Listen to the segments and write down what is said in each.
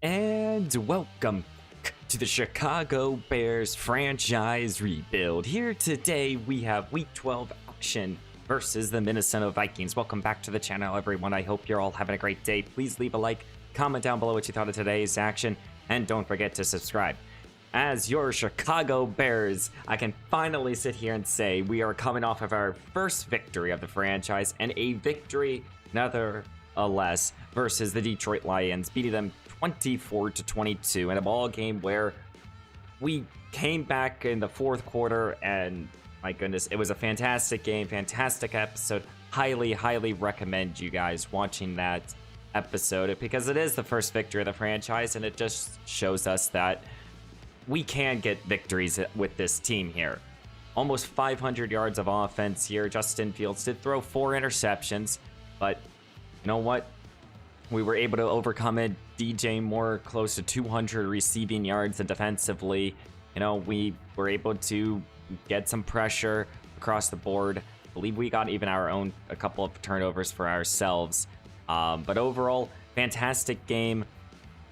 And welcome to the Chicago Bears franchise rebuild. Here today we have Week 12 action versus the Minnesota Vikings. Welcome back to the channel, everyone. I hope you're all having a great day. Please leave a like, comment down below what you thought of today's action, and don't forget to subscribe. As your Chicago Bears, I can finally sit here and say we are coming off of our first victory of the franchise, and a victory nevertheless versus the Detroit Lions, beating them 24-22 in a ball game where we came back in the fourth quarter, and my goodness, it was a fantastic game, fantastic episode. Highly recommend you guys watching that episode because it is the first victory of the franchise, and it just shows us that we can get victories with this team here. Almost 500 yards of offense here. Justin Fields did throw 4 interceptions, but you know what? We were able to overcome it. DJ Moore close to 200 receiving yards, and defensively, you know, we were able to get some pressure across the board. I believe we got even a couple of turnovers for ourselves. But overall, fantastic game.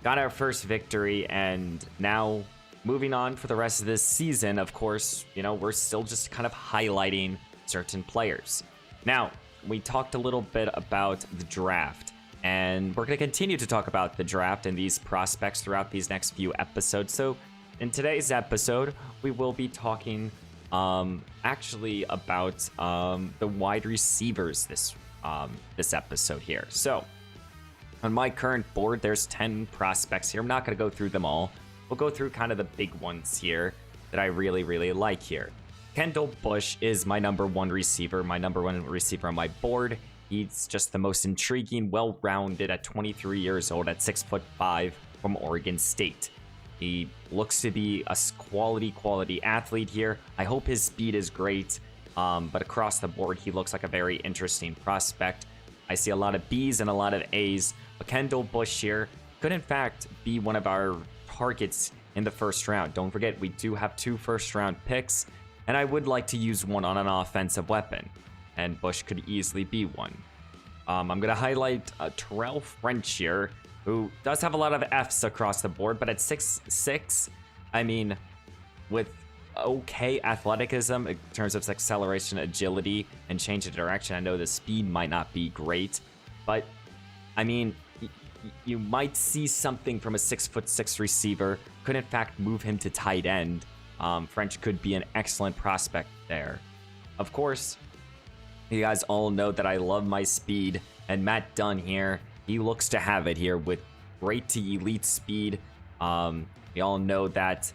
Got our first victory, and now moving on for the rest of this season, of course, you know, we're still just kind of highlighting certain players. Now, we talked a little bit about the draft, and we're going to continue to talk about the draft and these prospects throughout these next few episodes. So in today's episode, we will be talking actually about the wide receivers this episode here. So on my current board, there's 10 prospects here. I'm not going to go through them all. We'll go through kind of the big ones here that I really like here. Kendall Bush is my number one receiver on my board. He's just the most intriguing, well-rounded at 23 years old at 6'5" from Oregon State. He looks to be a quality athlete here. I hope his speed is great, but across the board, he looks like a very interesting prospect. I see a lot of B's and a lot of A's, but Kendall Bush here could in fact be one of our targets in the first round. Don't forget, we do have 2 first-round picks, and I would like to use one on an offensive weapon, and Bush could easily be one. I'm going to highlight Terrell French here, who does have a lot of F's across the board, but at 6'6", I mean, with okay athleticism in terms of acceleration, agility, and change of direction, I know the speed might not be great, but I mean, you might see something from a 6'6" receiver. Could in fact move him to tight end. French could be an excellent prospect there. Of course, you guys all know that I love my speed, and Matt Dunn here, he looks to have it here with great to elite speed. We all know that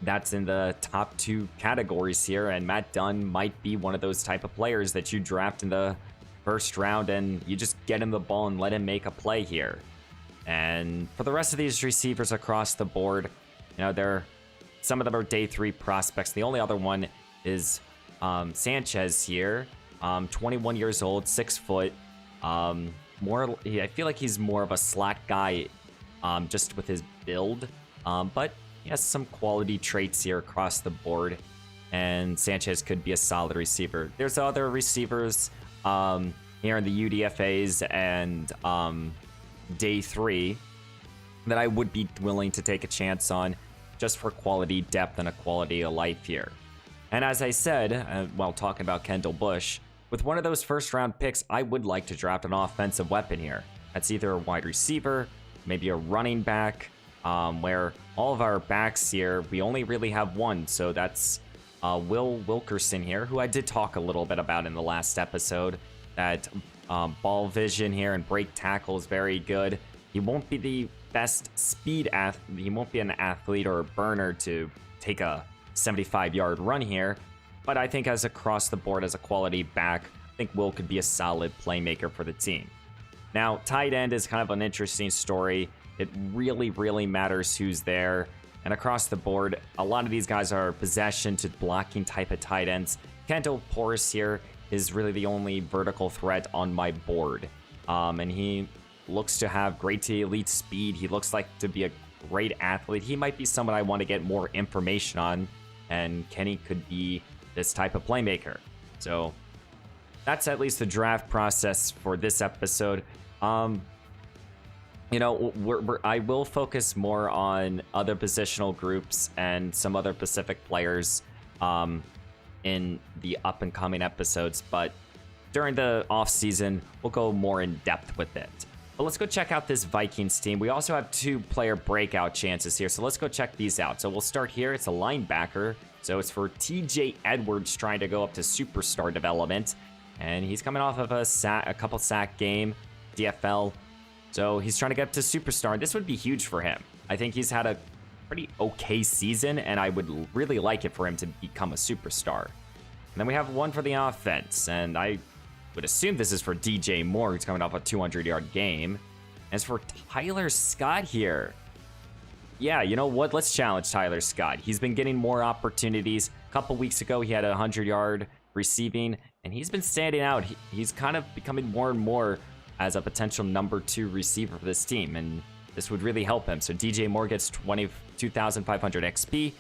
that's in the top 2 categories here, and Matt Dunn might be one of those type of players that you draft in the first round and you just get him the ball and let him make a play here. And for the rest of these receivers across the board, you know, some of them are day 3 prospects. The only other one is Sanchez here, 21 years old, 6 foot. I feel like he's more of a slack guy, just with his build, but he has some quality traits here across the board, and Sanchez could be a solid receiver. There's other receivers here in the UDFAs and day 3 that I would be willing to take a chance on just for quality depth and a quality of life here. And as I said, while talking about Kendall Bush, with one of those first round picks, I would like to draft an offensive weapon here. That's either a wide receiver, maybe a running back, where all of our backs here, we only really have one. So that's Will Wilkerson here, who I did talk a little bit about in the last episode. That ball vision here and break tackle is very good. He won't be the best speed athlete. He won't be an athlete or a burner to take a 75-yard run here. But I think as across the board as a quality back, I think Will could be a solid playmaker for the team. Now, tight end is kind of an interesting story. It really matters who's there. And across the board, a lot of these guys are possession to blocking type of tight ends. Kendall Porras here is really the only vertical threat on my board. And he looks to have great to elite speed. He looks like to be a great athlete. He might be someone I want to get more information on. And Kenny could be this type of playmaker. So that's at least the draft process for this episode. you know, I will focus more on other positional groups and some other Pacific players in the up and coming episodes, but during the off season, we'll go more in depth with it. But let's go check out this Vikings team. We also have 2-player breakout chances here, so let's go check these out. So we'll start here. It's a linebacker. So it's for TJ Edwards trying to go up to superstar development. And he's coming off of a couple sack game, DFL. So he's trying to get up to superstar. This would be huge for him. I think he's had a pretty okay season, and I would really like it for him to become a superstar. And then we have one for the offense, and I would assume this is for DJ Moore, who's coming off a 200-yard game. As for Tyler Scott here, yeah, you know what? Let's challenge Tyler Scott. He's been getting more opportunities. A couple weeks ago, he had a 100-yard receiving, and he's been standing out. He's kind of becoming more and more as a potential number 2 receiver for this team, and this would really help him. So DJ Moore gets 22,500 XP,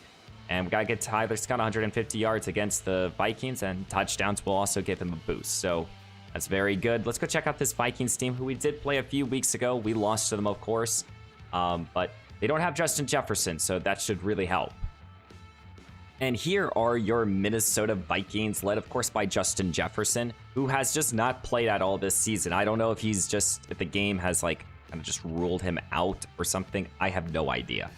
and we got to get Tyler Scott 150 yards against the Vikings, and touchdowns will also give him a boost. So that's very good. Let's go check out this Vikings team, who we did play a few weeks ago. We lost to them, of course, but they don't have Justin Jefferson, so that should really help. And here are your Minnesota Vikings, led, of course, by Justin Jefferson, who has just not played at all this season. I don't know if if the game has, like, kind of just ruled him out or something. I have no idea.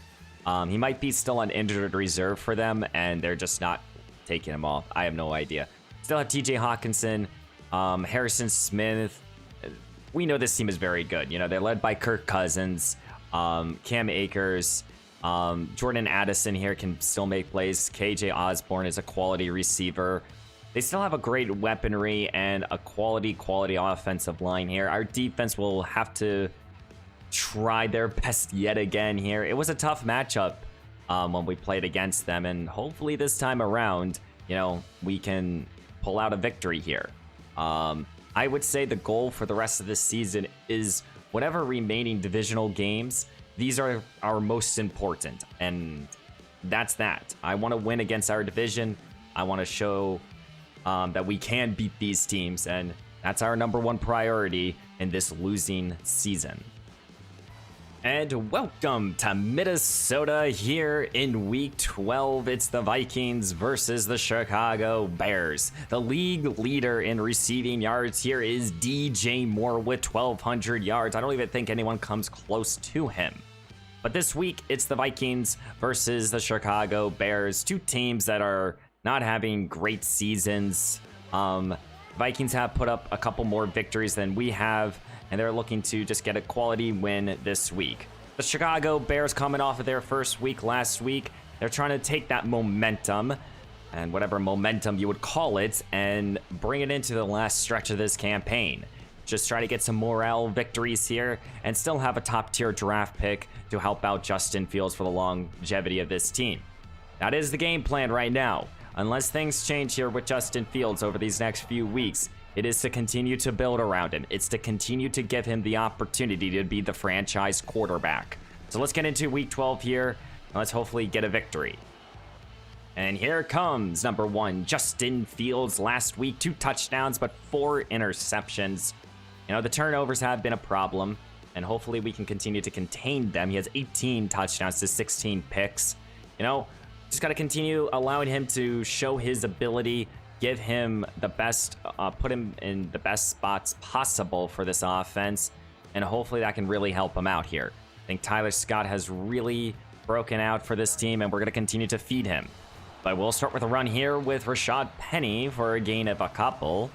He might be still on injured reserve for them, and they're just not taking him off. I have no idea. Still have TJ Hawkinson, Harrison Smith. We know this team is very good. You know, they're led by Kirk Cousins, Cam Akers, Jordan Addison here can still make plays. KJ Osborne is a quality receiver. They still have a great weaponry and a quality offensive line here. Our defense will have to try their best yet again here. It was a tough matchup when we played against them, and hopefully this time around, you know, we can pull out a victory here. I would say the goal for the rest of this season is whatever remaining divisional games, these are our most important, and that's that. I want to win against our division. I want to show that we can beat these teams, and that's our #1 priority in this losing season. And welcome to Minnesota here in Week 12. It's the Vikings versus the Chicago Bears. The league leader in receiving yards here is DJ Moore with 1,200 yards. I don't even think anyone comes close to him. But this week, it's the Vikings versus the Chicago Bears, 2 teams that are not having great seasons. Vikings have put up a couple more victories than we have, and they're looking to just get a quality win this week. The Chicago Bears, coming off of their first week last week, they're trying to take that momentum, and whatever momentum you would call it, and bring it into the last stretch of this campaign. Just try to get some morale victories here and still have a top-tier draft pick to help out Justin Fields for the longevity of this team. That is the game plan right now. Unless things change here with Justin Fields over these next few weeks, it is to continue to build around him. It's to continue to give him the opportunity to be the franchise quarterback. So let's get into Week 12 here, and let's hopefully get a victory. And here comes #1, Justin Fields. Last week, 2 touchdowns, but 4 interceptions. You know, the turnovers have been a problem, and hopefully we can continue to contain them. He has 18 touchdowns to 16 picks. You know, just got to continue allowing him to show his ability, give him the best, put him in the best spots possible for this offense, and hopefully that can really help him out here. I think Tyler Scott has really broken out for this team, and we're going to continue to feed him. But we'll start with a run here with Rashad Penny for a gain of a couple.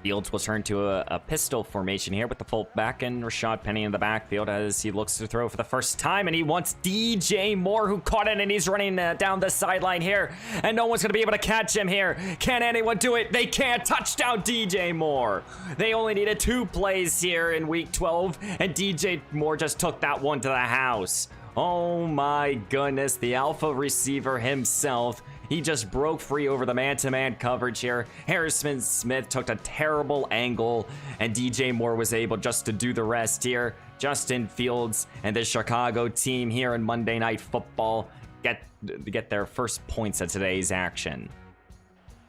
Fields will turn to a pistol formation here with the fullback and Rashad Penny in the backfield as he looks to throw for the first time, and he wants DJ Moore, who caught it, and he's running down the sideline here, and no one's going to be able to catch him here. Can anyone do it? They can't. Touchdown, DJ Moore. They only needed 2 plays here in Week 12, and DJ Moore just took that one to the house. Oh my goodness, the alpha receiver himself. He just broke free over the man-to-man coverage here. Harrison Smith took a terrible angle, and DJ Moore was able just to do the rest here. Justin Fields and the Chicago team here in Monday Night Football get their first points of today's action.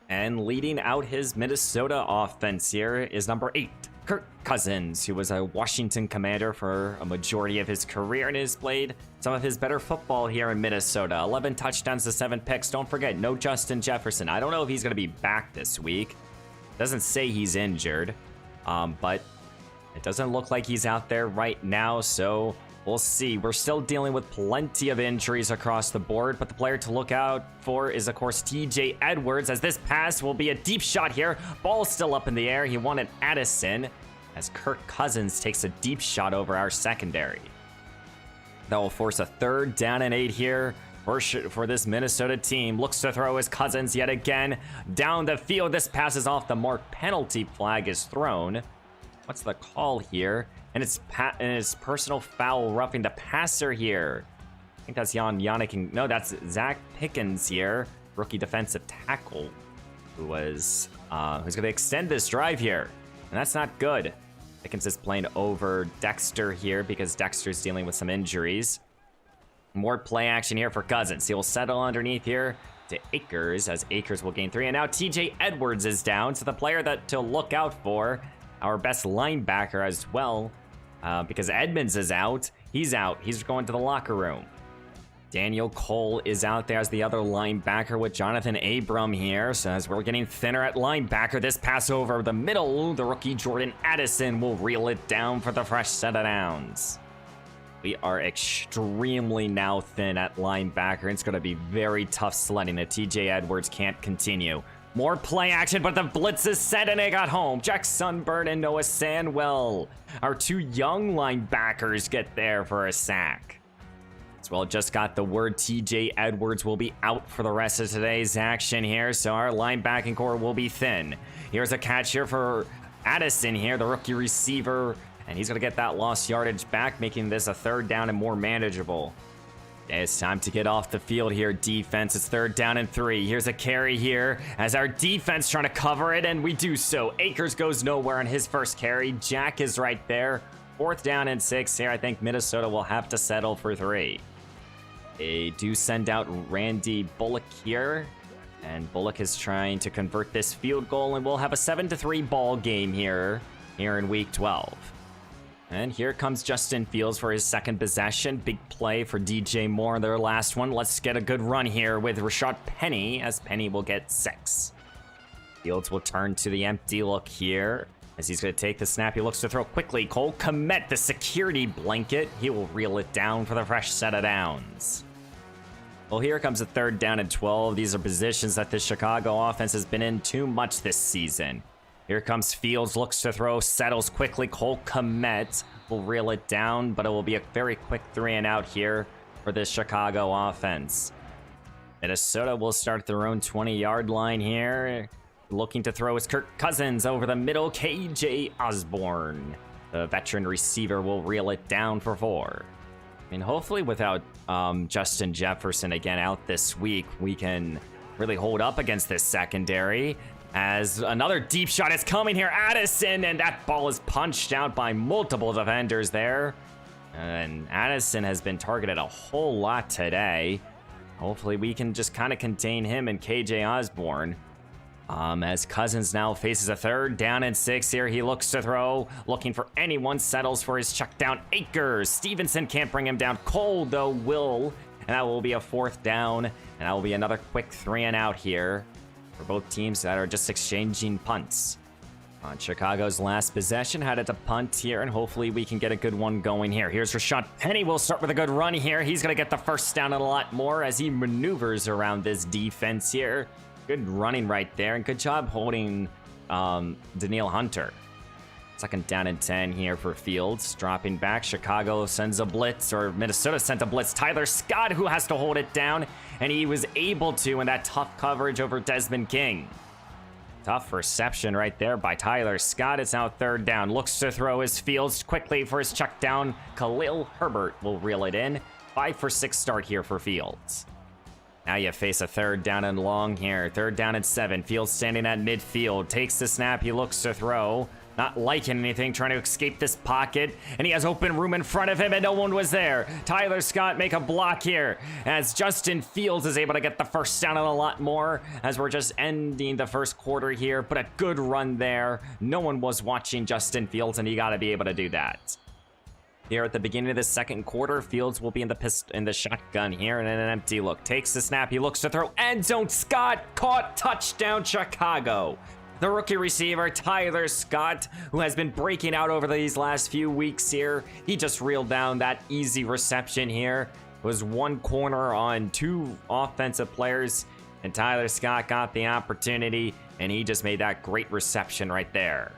And leading out his Minnesota offense here is #8, Kirk Cousins, who was a Washington Commander for a majority of his career and has played some of his better football here in Minnesota. 11 touchdowns to 7 picks. Don't forget, no Justin Jefferson. I don't know if he's going to be back this week. Doesn't say he's injured, but it doesn't look like he's out there right now, so we'll see. We're still dealing with plenty of injuries across the board, but the player to look out for is, of course, TJ Edwards, as this pass will be a deep shot here. Ball still up in the air. He wanted Addison, as Kirk Cousins takes a deep shot over our secondary. That will force a 3rd down and 8 here for this Minnesota team. Looks to throw his Cousins yet again down the field. This pass is off the mark. Penalty flag is thrown. What's the call here? And it's personal foul roughing the passer here. I think that's Yannick. No, that's Zach Pickens here, rookie defensive tackle, who's going to extend this drive here, and that's not good. Pickens is playing over Dexter here because Dexter's dealing with some injuries. More play action here for Cousins. He will settle underneath here to Akers, as Akers will gain 3, and now TJ Edwards is down, so the player that to look out for, our best linebacker as well, because Edmonds is out. He's out. He's going to the locker room. Daniel Cole is out there as the other linebacker with Jonathan Abram here. So as we're getting thinner at linebacker, this pass over the middle, the rookie Jordan Addison will reel it down for the fresh set of downs. We are extremely now thin at linebacker. It's going to be very tough sledding if TJ Edwards can't continue. More play action, but the blitz is set and it got home. Jack Sunburn and Noah Sandwell, our 2 young linebackers, get there for a sack. As well, just got the word TJ Edwards will be out for the rest of today's action here, so our linebacking core will be thin. Here's a catch here for Addison here, the rookie receiver, and he's going to get that lost yardage back, making this a 3rd down and more manageable. It's time to get off the field here, defense. It's 3rd down and 3. Here's a carry here as our defense trying to cover it, and we do so. Akers goes nowhere on his first carry. Jack is right there. 4th down and 6 here. I think Minnesota will have to settle for 3. They do send out Randy Bullock here, and Bullock is trying to convert this field goal, and we'll have a 7-3 ball game here in week 12. And here comes Justin Fields for his 2nd possession. Big play for DJ Moore, their last one. Let's get a good run here with Rashad Penny, as Penny will get 6. Fields will turn to the empty look here, as he's going to take the snap. He looks to throw quickly. Cole Kmet, the security blanket. He will reel it down for the fresh set of downs. Well, here comes a 3rd down and 12. These are positions that the Chicago offense has been in too much this season. Here comes Fields, looks to throw, settles quickly. Cole Kmet will reel it down, but it will be a very quick 3 and out here for this Chicago offense. Minnesota will start their own 20-yard line here. Looking to throw is Kirk Cousins over the middle. KJ Osborne, the veteran receiver, will reel it down for 4. I mean, hopefully without Justin Jefferson again out this week, we can really hold up against this secondary. As another deep shot is coming here, Addison, and that ball is punched out by multiple defenders there. And Addison has been targeted a whole lot today. Hopefully we can just kind of contain him and KJ Osborne. As Cousins now faces a 3rd down and 6 here. He looks to throw, looking for anyone, settles for his check down. Akers, Stevenson can't bring him down. Cole, though, will, and that will be a 4th down, and that will be another quick 3 and out here for both teams that are just exchanging punts. On Chicago's last possession, had it to punt here, and hopefully we can get a good one going here. Here's Rashad Penny. We'll start with a good run here. He's going to get the 1st down and a lot more as he maneuvers around this defense here. Good running right there, and good job holding Daniil Hunter. 2nd down and 10 here for Fields. Dropping back, Chicago sends a blitz, or Minnesota sent a blitz. Tyler Scott, who has to hold it down, and he was able to in that tough coverage over Desmond King. Tough reception right there by Tyler Scott. It's now 3rd down. Looks to throw his Fields quickly for his check down. Khalil Herbert will reel it in. 5 for 6 start here for Fields. Now you face a 3rd down and long here. 3rd down and 7. Fields standing at midfield. Takes the snap. He looks to throw. not liking anything, trying to escape this pocket, and he has open room in front of him, and no one was there. Tyler Scott make a block here, as Justin Fields is able to get the first down and a lot more, as we're just ending the first quarter here, but a good run there. No one was watching Justin Fields, and you gotta be able to do that. Here at the beginning of the second quarter, Fields will be in the shotgun here, and an empty look. Takes the snap, he looks to throw, end zone, Scott caught, touchdown Chicago. The rookie receiver, Tyler Scott, who has been breaking out over these last few weeks here. He just reeled down that easy reception here. It was one corner on two offensive players, and Tyler Scott got the opportunity, and he just made that great reception right there.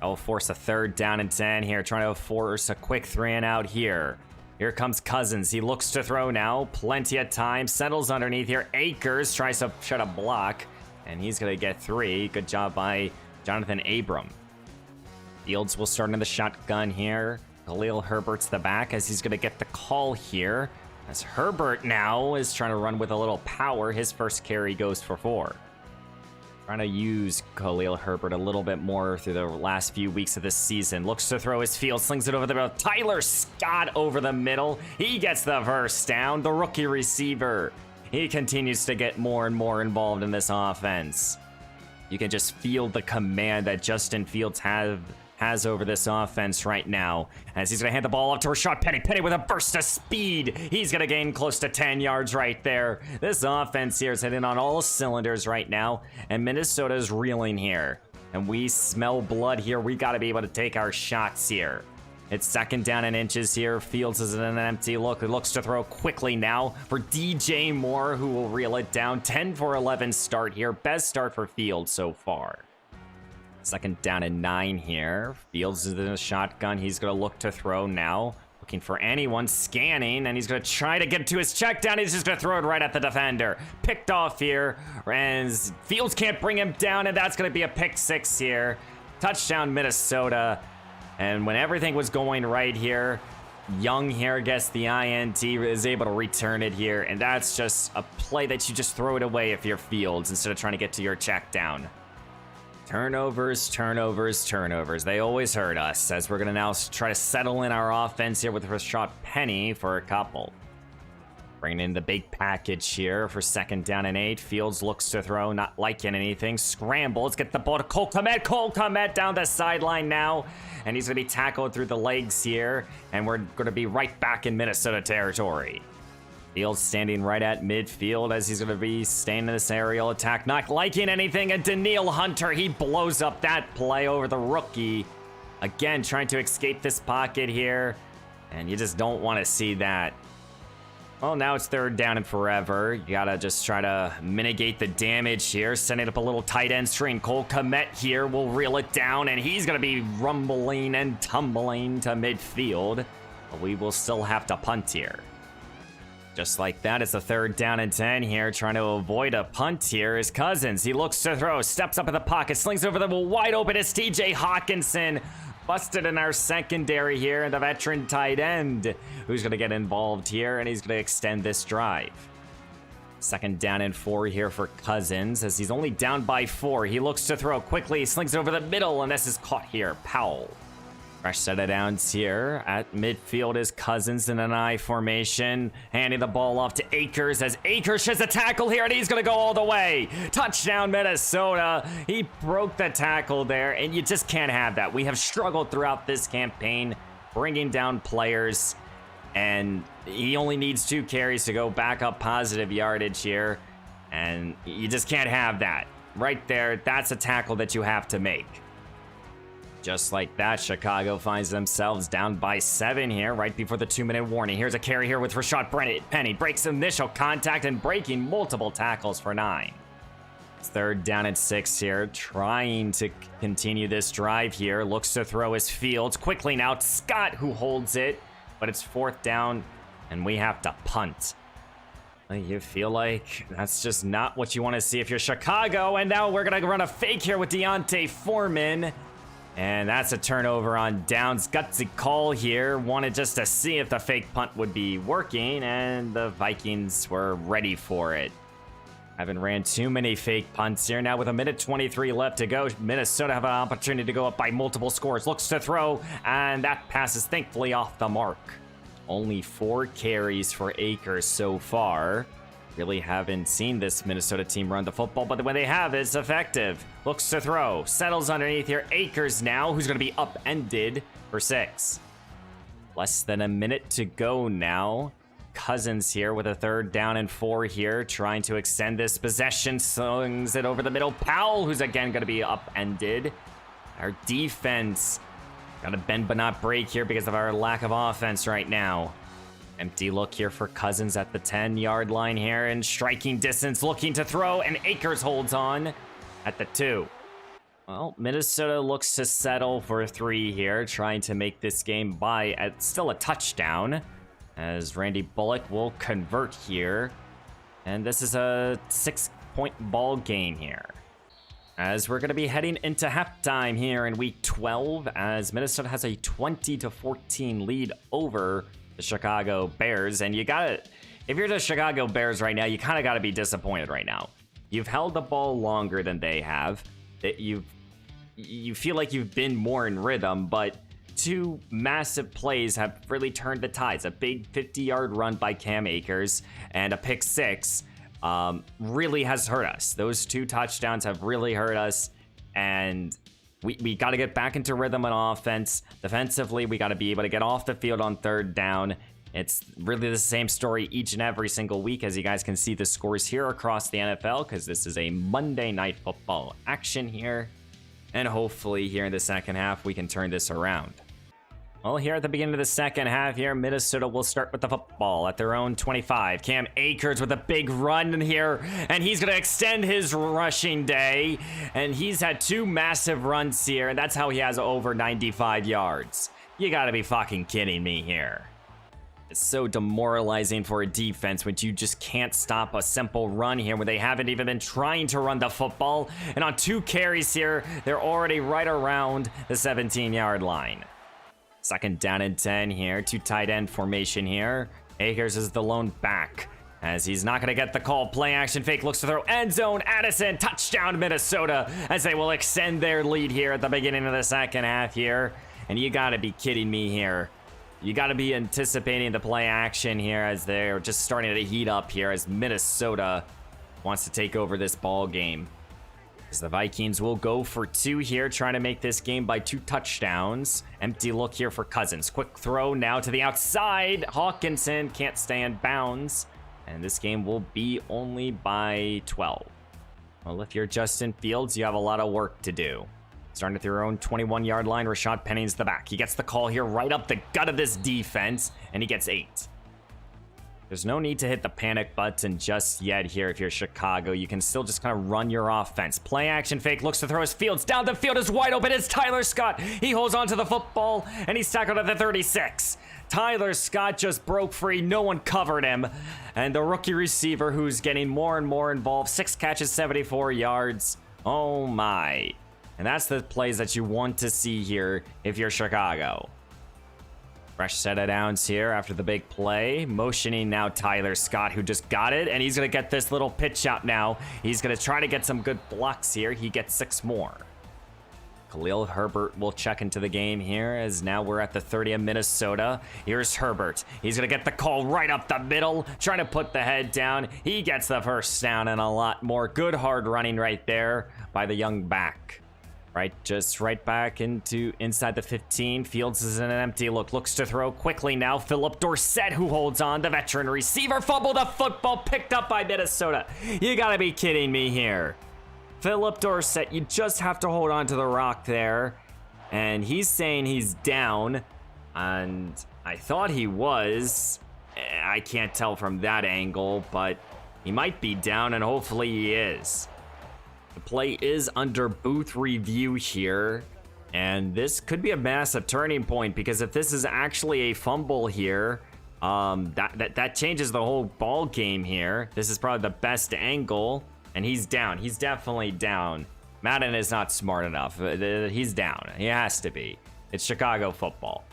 I'll force a 3rd down and 10 here, trying to force a quick 3 and out here. Here comes Cousins. He looks to throw now. Plenty of time. Settles underneath here. Akers tries to shut a block, and he's going to get 3. Good job by Jonathan Abram. Fields will start in the shotgun here. Khalil Herbert's the back, as he's going to get the call here. As Herbert now is trying to run with a little power. His first carry goes for 4. Trying to use Khalil Herbert a little bit more through the last few weeks of this season. Looks to throw his field, slings it over the middle. Tyler Scott over the middle. He gets the first down. The rookie receiver. He continues to get more and more involved in this offense. You can just feel the command that Justin Fields has over this offense right now, as he's going to hand the ball off to Rashad Penny. Penny with a burst of speed. He's going to gain close to 10 yards right there. This offense here is hitting on all cylinders right now, and Minnesota is reeling here. And we smell blood here. We got to be able to take our shots here. It's 2nd down and inches here. Fields is in an empty look. He looks to throw quickly now for DJ Moore, who will reel it down. 10 for 11 start here. Best start for Fields so far. 2nd down and 9 here. Fields is in a shotgun. He's going to look to throw now. Looking for anyone, scanning, and he's going to try to get to his check down. He's just going to throw it right at the defender. Picked off here, and Fields can't bring him down, and that's going to be a pick 6 here. Touchdown, Minnesota. And when everything was going right here, Young here gets the INT, is able to return it here, and that's just a play that you just throw it away if you're Fields instead of trying to get to your check down. Turnovers, turnovers, turnovers. They always hurt us, as we're going to now try to settle in our offense here with Rashad Penny for a couple. Bringing in the big package here for 2nd down and 8. Fields looks to throw, not liking anything. Scrambles, get the ball to Cole Kmet. Cole Kmet down the sideline now, and he's going to be tackled through the legs here, and we're going to be right back in Minnesota territory. Fields standing right at midfield, as he's going to be staying in this aerial attack, not liking anything, and Danielle Hunter, he blows up that play over the rookie. Again, trying to escape this pocket here, and you just don't want to see that. Well, now it's 3rd down and forever. You gotta just try to mitigate the damage here, sending up a little tight end screen. Cole Kmet here will reel it down, and he's going to be rumbling and tumbling to midfield. But we will still have to punt here. Just like that, it's a 3rd down and 10 here. Trying to avoid a punt here is Cousins. He looks to throw, steps up in the pocket, slings over the wide open. It's TJ Hawkinson. Busted in our secondary here, and the veteran tight end who's going to get involved here, and he's going to extend this drive. 2nd down and 4 here for Cousins, as he's only down by 4. He looks to throw quickly, slings it over the middle, and this is caught here. Powell. Fresh set of downs here. At midfield is Cousins in an I formation, handing the ball off to Akers, as Akers has a tackle here, and he's going to go all the way. Touchdown, Minnesota. He broke the tackle there, and you just can't have that. We have struggled throughout this campaign bringing down players, and he only needs 2 carries to go back up positive yardage here, and you just can't have that. Right there, that's a tackle that you have to make. Just like that, Chicago finds themselves down by 7 here, right before the 2-minute warning. Here's a carry here with Rashad Penny. Breaks initial contact and breaking multiple tackles for 9. It's 3rd down and 6 here, trying to continue this drive here. Looks to throw his Fields. Quickly now, Scott who holds it, but it's 4th down, and we have to punt. You feel like that's just not what you want to see if you're Chicago, and now we're going to run a fake here with Deontay Foreman. And that's a turnover on downs. Gutsy call here. Wanted just to see if the fake punt would be working, and the Vikings were ready for it. Haven't ran too many fake punts here. Now with a minute 23 left to go, Minnesota have an opportunity to go up by multiple scores. Looks to throw, and that pass is thankfully off the mark. Only 4 carries for Akers so far. Really haven't seen this Minnesota team run the football, but when they have, it's effective. Looks to throw, settles underneath here. Akers now, who's going to be upended for 6. Less than a minute to go now. Cousins here with a 3rd down and 4 here, trying to extend this possession, slings it over the middle. Powell, who's again going to be upended. Our defense got to bend but not break here because of our lack of offense right now. Empty look here for Cousins at the 10-yard line here in striking distance, looking to throw, and Akers holds on at the 2. Well, Minnesota looks to settle for 3 here, trying to make this game by at still a touchdown, as Randy Bullock will convert here. And this is a 6-point ball game here, as we're going to be heading into halftime here in week 12, as Minnesota has a 20-14 lead over the Chicago Bears. And you gotta, if you're the Chicago Bears right now, you kind of got to be disappointed right now. You've held the ball longer than they have. You feel like you've been more in rhythm, but 2 massive plays have really turned the tides. A big 50-yard run by Cam Akers and a pick 6 really has hurt us. Those 2 touchdowns have really hurt us, and we got to get back into rhythm on offense. Defensively, we got to be able to get off the field on 3rd down. It's really the same story each and every single week, as you guys can see the scores here across the NFL, because this is a Monday Night Football action here. And hopefully here in the second half, we can turn this around. Well, here at the beginning of the second half here, Minnesota will start with the football at their own 25. Cam Akers with a big run here, and he's going to extend his rushing day. And he's had 2 massive runs here, and that's how he has over 95 yards. You got to be fucking kidding me here. It's so demoralizing for a defense when you just can't stop a simple run here, when they haven't even been trying to run the football. And on 2 carries here, they're already right around the 17-yard line. 2nd down and 10 here, 2 tight end formation here. Akers is the lone back, as he's not going to get the call. Play action fake, looks to throw, end zone, Addison, touchdown Minnesota, as they will extend their lead here at the beginning of the second half here. And you got to be kidding me here. You got to be anticipating the play action here, as they're just starting to heat up here, as Minnesota wants to take over this ball game. As the Vikings will go for 2 here, trying to make this game by 2 touchdowns. Empty look here for Cousins. Quick throw now to the outside. Hawkinson can't stay in bounds. And this game will be only by 12. Well, if you're Justin Fields, you have a lot of work to do. Starting at their own 21-yard line, Rashad Penny's the back. He gets the call here right up the gut of this defense, and he gets 8. There's no need to hit the panic button just yet here if you're Chicago. You can still just kind of run your offense. Play action fake, looks to throw his Fields. Down the field is wide open. It's Tyler Scott. He holds on to the football, and he's tackled at the 36. Tyler Scott just broke free. No one covered him. And the rookie receiver, who's getting more and more involved. 6 catches, 74 yards. Oh my. And that's the plays that you want to see here if you're Chicago. Fresh set of downs here after the big play. Motioning now Tyler Scott, who just got it. And he's going to get this little pitch out now. He's going to try to get some good blocks here. He gets 6 more. Khalil Herbert will check into the game here, as now we're at the 30 of Minnesota. Here's Herbert. He's going to get the call right up the middle, trying to put the head down. He gets the first down and a lot more. Good hard running right there by the young back. Right, just right back into inside the 15. Fields is in an empty look. Looks to throw quickly now. Philip Dorsett, who holds on. The veteran receiver fumbled the football, picked up by Minnesota. You gotta be kidding me here. Philip Dorsett, you just have to hold on to the rock there. And he's saying he's down. And I thought he was. I can't tell from that angle, but he might be down, and hopefully he is. The play is under booth review here, and this could be a massive turning point, because if this is actually a fumble here, that changes the whole ball game here. This is probably the best angle, and he's down. He's definitely down. Madden is not smart enough. He's down. He has to be. It's Chicago football.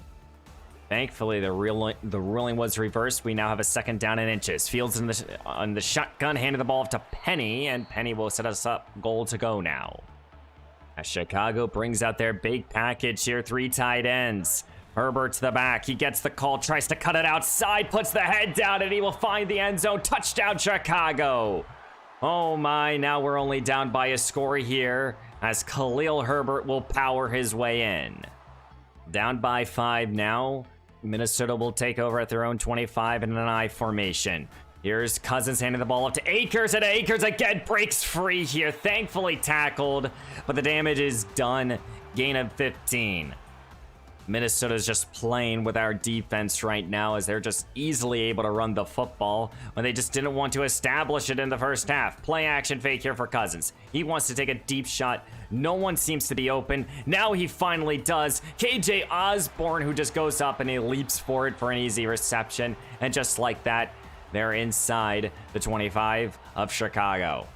Thankfully, the ruling was reversed. We now have a 2nd down and inches. Fields on the shotgun, handed the ball off to Penny, and Penny will set us up goal to go now. As Chicago brings out their big package here, 3 tight ends. Herbert to the back. He gets the call, tries to cut it outside, puts the head down, and he will find the end zone. Touchdown, Chicago. Oh my, now we're only down by a score here as Khalil Herbert will power his way in. Down by 5 now. Minnesota will take over at their own 25 in an I formation. Here's Cousins handing the ball up to Akers, and Akers again breaks free here. Thankfully tackled, but the damage is done. Gain of 15. Minnesota's just playing with our defense right now as they're just easily able to run the football when they just didn't want to establish it in the first half. Play action fake here for Cousins. He wants to take a deep shot. No one seems to be open. Now he finally does. KJ Osborne, who just goes up and he leaps for it for an easy reception. And just like that, they're inside the 25 of Chicago.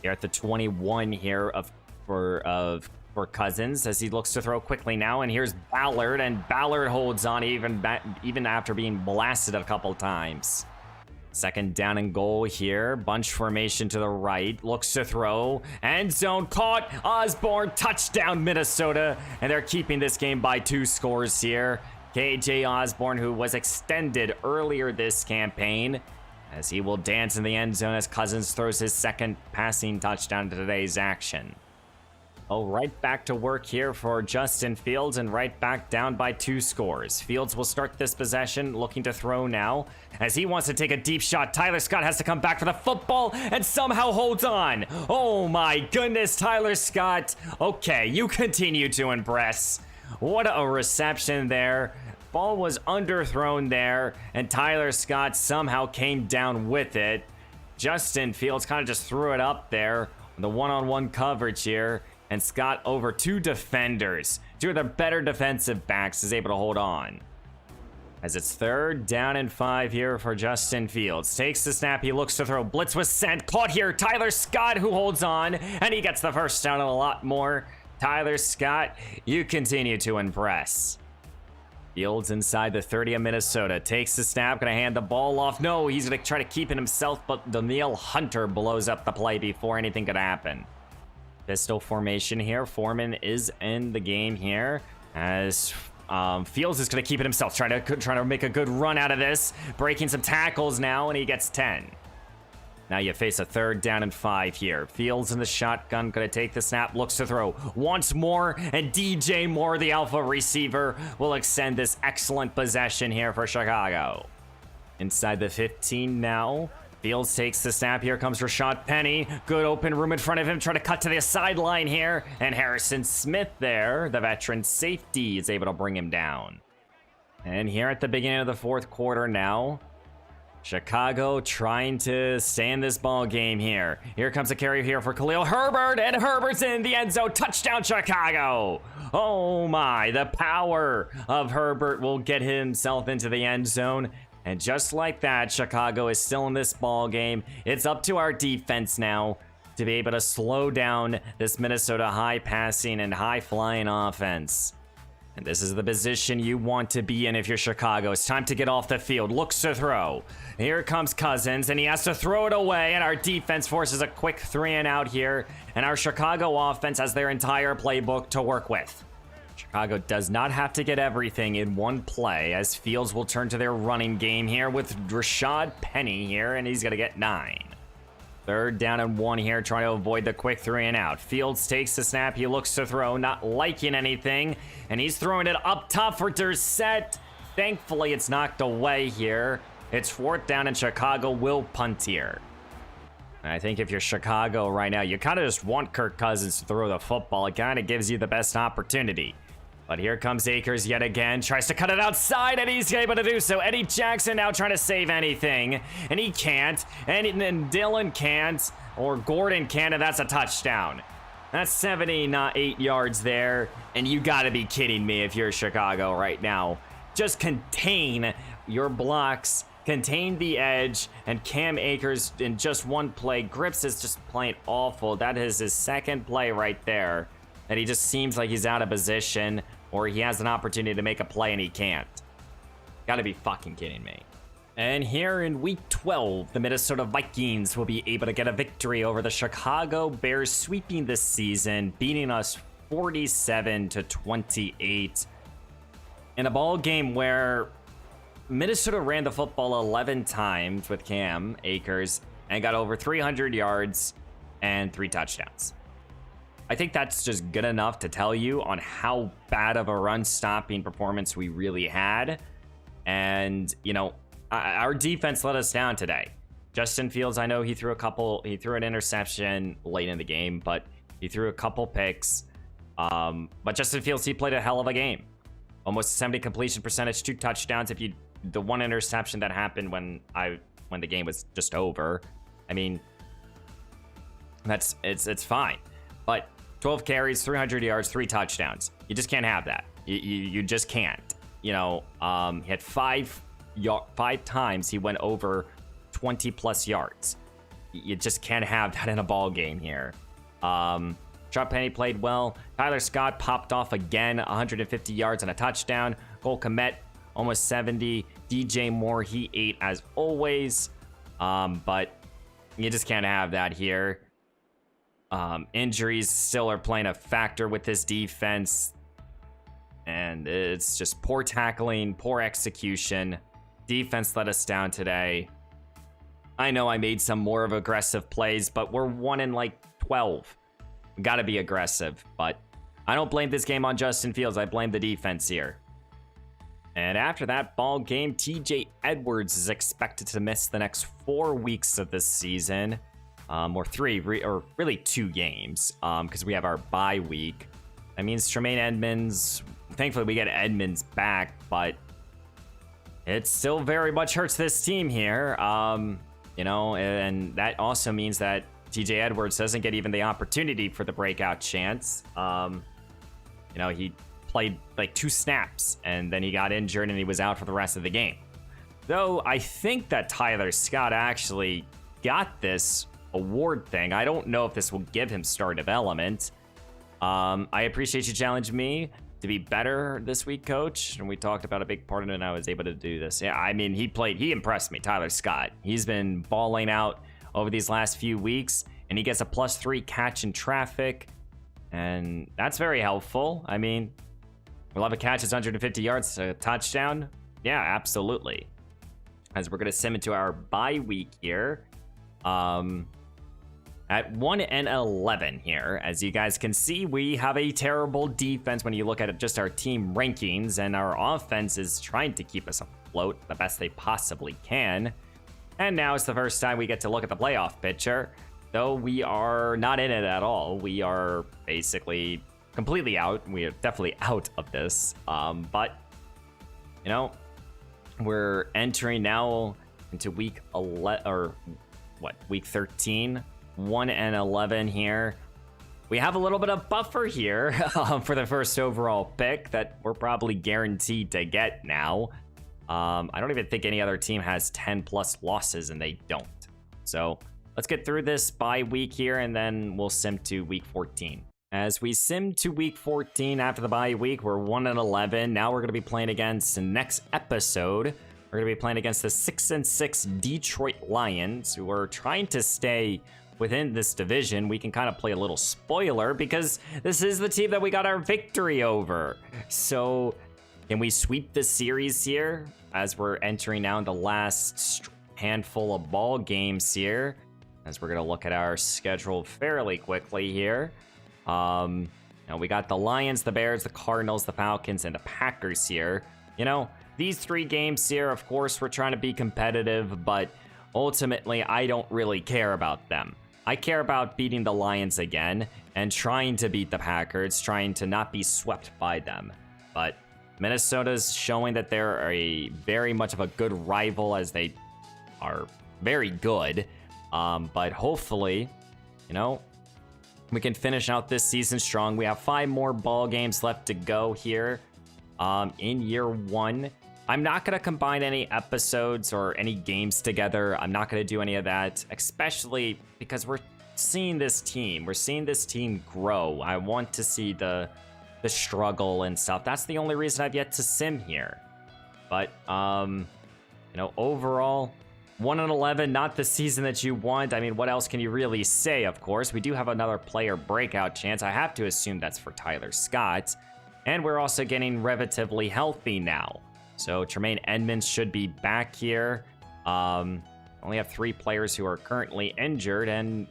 Here at the 21 here for Cousins as he looks to throw quickly now, and here's Ballard, and Ballard holds on even after being blasted a couple times. 2nd down and goal here. Bunch formation to the right. Looks to throw. End zone caught. Osborne, touchdown Minnesota, and they're keeping this game by 2 scores here. KJ Osborne, who was extended earlier this campaign, as he will dance in the end zone as Cousins throws his 2nd passing touchdown to today's action. Oh, right back to work here for Justin Fields, and right back down by 2 scores. Fields will start this possession, looking to throw now, as he wants to take a deep shot. Tyler Scott has to come back for the football, and somehow holds on. Oh my goodness, Tyler Scott. Okay, you continue to impress. What a reception there. Ball was underthrown there, and Tyler Scott somehow came down with it. Justin Fields kind of just threw it up there. The one-on-one coverage here. And Scott over 2 defenders. 2 of the better defensive backs is able to hold on. As it's 3rd down and 5 here for Justin Fields. Takes the snap, he looks to throw. Blitz was sent, caught here. Tyler Scott who holds on, and he gets the first down and a lot more. Tyler Scott, you continue to impress. Fields inside the 30 of Minnesota. Takes the snap, gonna hand the ball off. No, he's gonna try to keep it himself, but Daniil Hunter blows up the play before anything could happen. Pistol formation here. Foreman is in the game here as Fields is going to keep it himself, trying to make a good run out of this, breaking some tackles now, and he gets 10. Now you face a 3rd down and 5 here. Fields in the shotgun, going to take the snap, looks to throw once more, and DJ Moore, the alpha receiver, will extend this excellent possession here for Chicago. Inside the 15 now. Fields takes the snap. Here comes Rashad Penny. Good open room in front of him. Trying to cut to the sideline here. And Harrison Smith there, the veteran safety, is able to bring him down. And here at the beginning of the 4th quarter now, Chicago trying to stay in this ball game here. Here comes a carry here for Khalil Herbert, and Herbert's in the end zone. Touchdown, Chicago. Oh my, the power of Herbert will get himself into the end zone. And just like that, Chicago is still in this ball game. It's up to our defense now to be able to slow down this Minnesota high passing and high flying offense. And this is the position you want to be in if you're Chicago. It's time to get off the field. Looks to throw. Here comes Cousins, and he has to throw it away, and our defense forces a quick 3 and out here, and our Chicago offense has their entire playbook to work with. Chicago does not have to get everything in one play, as Fields will turn to their running game here with Rashad Penny here, and he's going to get 9. 3rd down and 1 here, trying to avoid the quick 3 and out. Fields takes the snap, he looks to throw, not liking anything, and he's throwing it up top for Dorsett. Thankfully, it's knocked away here. It's 4th down, and Chicago will punt here. And I think if you're Chicago right now, you kind of just want Kirk Cousins to throw the football. It kind of gives you the best opportunity. But here comes Akers yet again, tries to cut it outside, and he's able to do so. Eddie Jackson now trying to save anything, and he can't. And Dylan can't, or Gordon can't, and that's a touchdown. That's 78 yards there, and you gotta be kidding me if you're Chicago right now. Just contain your blocks, contain the edge, and Cam Akers in just one play. Grips is just playing awful. That is his 2nd play right there. And he just seems like he's out of position, or he has an opportunity to make a play and he can't. Gotta be fucking kidding me. And here in week 12, the Minnesota Vikings will be able to get a victory over the Chicago Bears, sweeping this season, beating us 47-28 in a ball game where Minnesota ran the football 11 times with Cam Akers and got over 300 yards and 3 touchdowns. I think that's just good enough to tell you on how bad of a run-stopping performance we really had. And, you know, our defense let us down today. Justin Fields, I know he threw an interception late in the game, but he threw a couple picks. But Justin Fields, he played a hell of a game. Almost 70 completion percentage, 2 touchdowns. The one interception that happened when the game was just over, I mean, it's fine. But 12 carries, 300 yards, 3 touchdowns. You just can't have that. You just can't. You know, he had 5 times he went over 20 plus yards. You just can't have that in a ball game here. Sharp Penny played well. Tyler Scott popped off again, 150 yards and a touchdown. Cole Kmet, almost 70. DJ Moore, he ate as always. But you just can't have that here. Injuries still are playing a factor with this defense. And it's just poor tackling, poor execution. Defense let us down today. I know I made some more of aggressive plays, but we're 1 in like 12. Gotta be aggressive, but I don't blame this game on Justin Fields. I blame the defense here. And after that ball game, TJ Edwards is expected to miss the next 4 weeks of this season. Or 3, or really 2 games, because we have our bye week. That means Tremaine Edmonds, thankfully we get Edmonds back, but it still very much hurts this team here. You know, and that also means that TJ Edwards doesn't get even the opportunity for the breakout chance. You know, he played like 2 snaps and then he got injured and he was out for the rest of the game. Though I think that Tyler Scott actually got this award thing. I don't know if this will give him star development. I appreciate you challenging me to be better this week, coach. And we talked about a big part of it and I was able to do this. Yeah, I mean, he impressed me, Tyler Scott. He's been balling out over these last few weeks and he gets a +3 catch in traffic. And that's very helpful. I mean, 11 catches, 150 yards, a touchdown. Yeah, absolutely. As we're going to sim into our bye week here. At 1-11 here, as you guys can see, we have a terrible defense when you look at just our team rankings, and our offense is trying to keep us afloat the best they possibly can. And now it's the first time we get to look at the playoff picture, though we are not in it at all. We are basically completely out. We are definitely out of this. But, you know, we're entering now into week 11, or what, week 13. 1-11 here. We have a little bit of buffer here for the first overall pick that we're probably guaranteed to get now. I don't even think any other team has 10 plus losses and they don't. So let's get through this bye week here and then we'll sim to week 14. As we sim to week 14 after the bye week, we're 1-11. Now we're going to be playing against the next episode. We're going to be playing against the 6-6 Detroit Lions, who are trying to stay within this division. We can kind of play a little spoiler because this is the team that we got our victory over. So can we sweep this series here as we're entering now the last handful of ball games here, as we're going to look at our schedule fairly quickly here. Now we got the Lions, the Bears, the Cardinals, the Falcons, and the Packers here. You know, these 3 games here, of course, we're trying to be competitive, but ultimately, I don't really care about them. I care about beating the Lions again and trying to beat the Packers, trying to not be swept by them. But Minnesota's showing that they're a very much of a good rival, as they are very good. But hopefully, you know, we can finish out this season strong. We have 5 more ball games left to go here in year 1. I'm not going to combine any episodes or any games together. I'm not going to do any of that, especially because we're seeing this team. We're seeing this team grow. I want to see the struggle and stuff. That's the only reason I've yet to sim here. But, overall, 1-11, not the season that you want. I mean, what else can you really say, of course? We do have another player breakout chance. I have to assume that's for Tyler Scott. And we're also getting relatively healthy now. So Tremaine Edmonds should be back here. Only have 3 players who are currently injured, and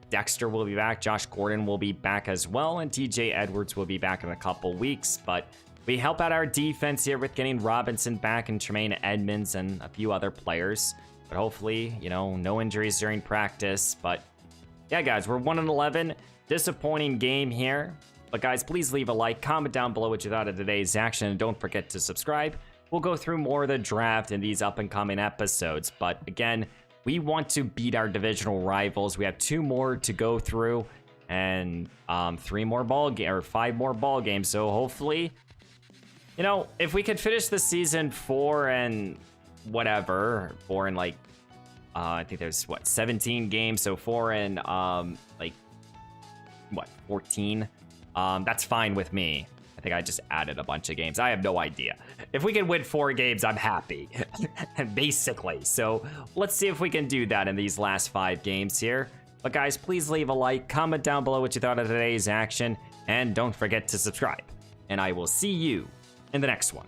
Dexter will be back. Josh Gordon will be back as well, and TJ Edwards will be back in a couple weeks. But we help out our defense here with getting Robinson back and Tremaine Edmonds and a few other players. But hopefully, no injuries during practice. But yeah, guys, we're 1-11. Disappointing game here. But guys, please leave a like, comment down below what you thought of today's action, and don't forget to subscribe. We'll go through more of the draft in these up-and-coming episodes. But again, we want to beat our divisional rivals. We have 2 more to go through, and 5 more ball games. So hopefully, if we could finish the season 4 and whatever, 4 and I think there's 17 games, so 4 and 14. That's fine with me. I think I just added a bunch of games. I have no idea. If we can win 4 games, I'm happy, basically. So let's see if we can do that in these last 5 games here. But guys, please leave a like, comment down below what you thought of today's action, and don't forget to subscribe. And I will see you in the next one.